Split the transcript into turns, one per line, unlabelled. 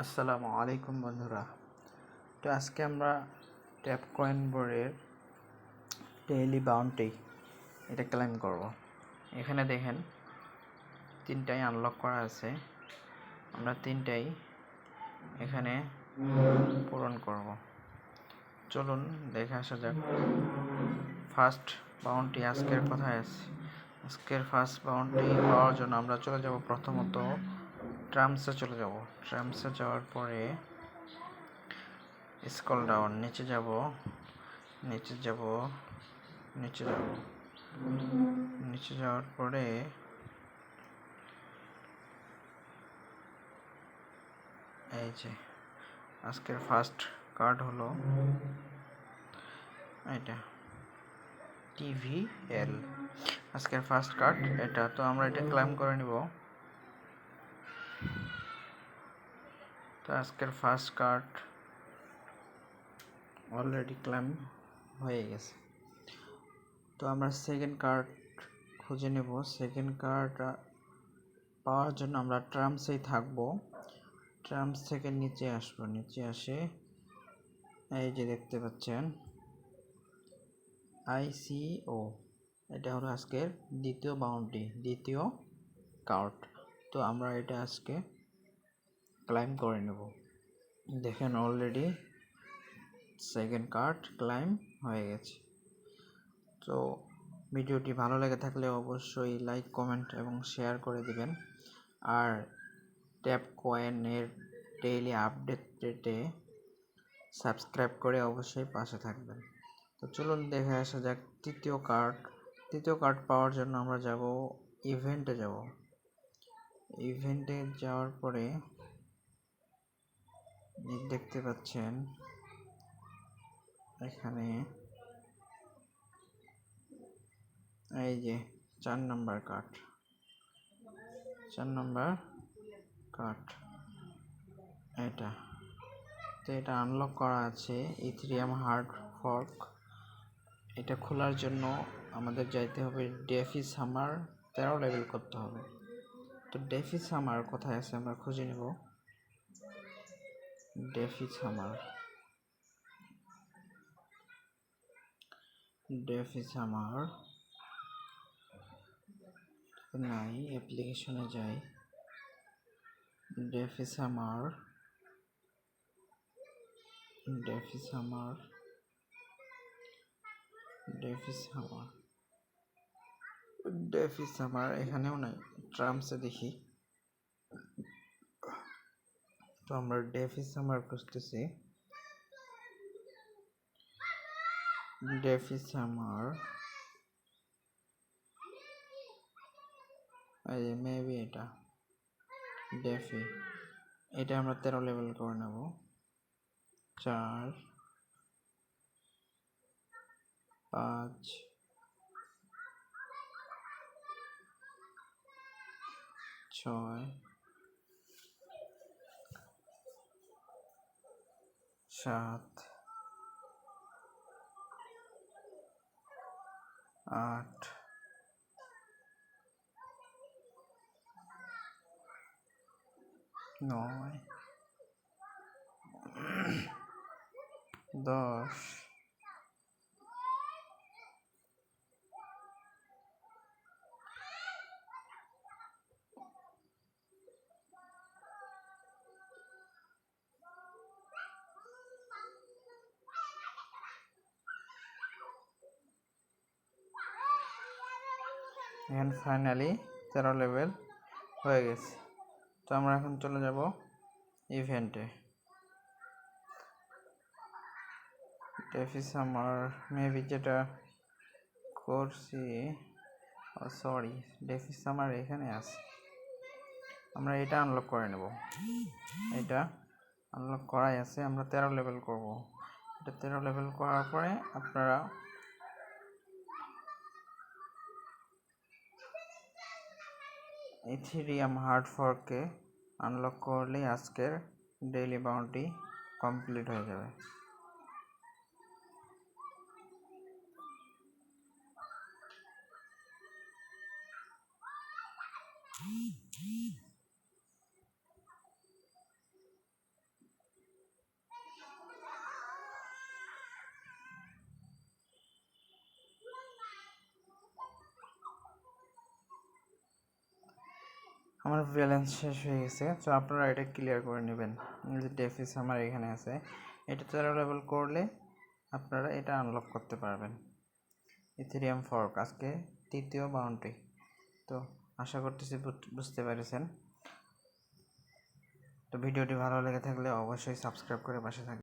আসসালামু আলাইকুম বন্ধুরা। তো আজকে আমরা ট্যাপ কয়েন বোর্ডের ডেইলি বাউন্টি এটা ক্লেম করব। এখানে দেখেন তিনটাই আনলক করা আছে, আমরা তিনটাই এখানে পূরণ করব। চলুন দেখে আসা যাক। ফার্স্ট বাউন্টি আজকের কোথায় আছে। আজকের ফার্স্ট বাউন্টি পাওয়ার জন্য আমরা চলে যাব, প্রথমত ট্রামসে চলে যাব। ট্রামসে যাওয়ার পরে স্ক্রল ডাউন, নিচে যাব, নিচে যাওয়ার পরে এই যে আজকের ফার্স্ট কার্ড হলো এটা TVL। আজকের ফার্স্ট কার্ড এটা। তো আমরা এটা ক্লেম করে নিব। তো আজকের ফার্স্ট কার্ড অলরেডি ক্লেম হয়ে গেছে। তো আমরা সেকেন্ড কার্ড খুঁজে নেব। সেকেন্ড কার্ড পাওয়ার জন্য আমরা ট্রামসেই থাকব। ট্রামস থেকে নিচে আসবো, নিচে আসে এই যে দেখতে পাচ্ছেন ICO, এটা হলো আজকের দ্বিতীয় বাউন্টি, দ্বিতীয় কার্ড। তো আমরা এটা আজকে ক্লাইম করে নেব। দেখেন অলরেডি সেকেন্ড কার্ড ক্লাইম হয়ে গেছে। তো ভিডিওটি ভালো লেগে থাকলে অবশ্যই লাইক, কমেন্ট এবং শেয়ার করে দিবেন। আর ট্যাপ কয়েনের ডেইলি আপডেট পেতে সাবস্ক্রাইব করে অবশ্যই পাশে থাকবেন। তো চলুন দেখে আসা যাক তৃতীয় কার্ড। তৃতীয় কার্ড পাওয়ার জন্য আমরা যাব ইভেন্টে যাব। ইভেন্টে যাওয়ার পরে দেখতে পাচ্ছেন এখানে এই যে 4 নম্বর কার্ড, 4 নম্বর কার্ড এটা। তো এটা আনলক করা আছে ইথেরিয়াম হার্ড ফর্ক। এটা খোলার জন্য আমাদের যাইতে হবে ডেফি সামার, 13 লেভেল করতে হবে। তো ডেফি সামার কোথায় আছে আমরা খুঁজে নেব। ডেফি সামার নাই, অ্যাপ্লিকেশনে যাই। ডেফি সামার এখানেও নাই, ট্রামসে দেখি। তো আমরা ডেফি সামার খুঁজতেছি। ডেফি সামার এই মেবি এটা ডেফি, এটা আমরা 13 লেভেল করে নেব। 4 5 6 7 8 9 10। এখন ফাইনালি 13 লেভেল হয়ে গেছে। তো আমরা এখন চলে যাব ইভেন্টে। ডেফি সামার মেবি যেটা করছি, সরি, ডেফি সামার এখানে আছে। আমরা এটা আনলক করে নেব। এটা আনলক করাই আছে, আমরা 13 লেভেল করব। এটা 13 লেভেল করার পরে আপনারা ইথেরিয়াম হার্ড ফর্ককে আনলক করলেই আজকের ডেইলি বাউন্টি কমপ্লিট হয়ে যাবে। আমার ব্যালেন্স শেষ হয়ে গেছে। তো আপনারা এটা ক্লিয়ার করে নেবেন। যে ডেফিস আমার এখানে আছে, এটা 13 লেভেল করলে আপনারা এটা আনলক করতে পারবেন। ইথেরিয়াম ফর্ক আজকে তৃতীয় বাউন্ডারি। তো আশা করতেছি বুঝতে পেরেছেন। তো ভিডিওটি ভালো লেগে থাকলে অবশ্যই সাবস্ক্রাইব করে পাশে থাকবেন।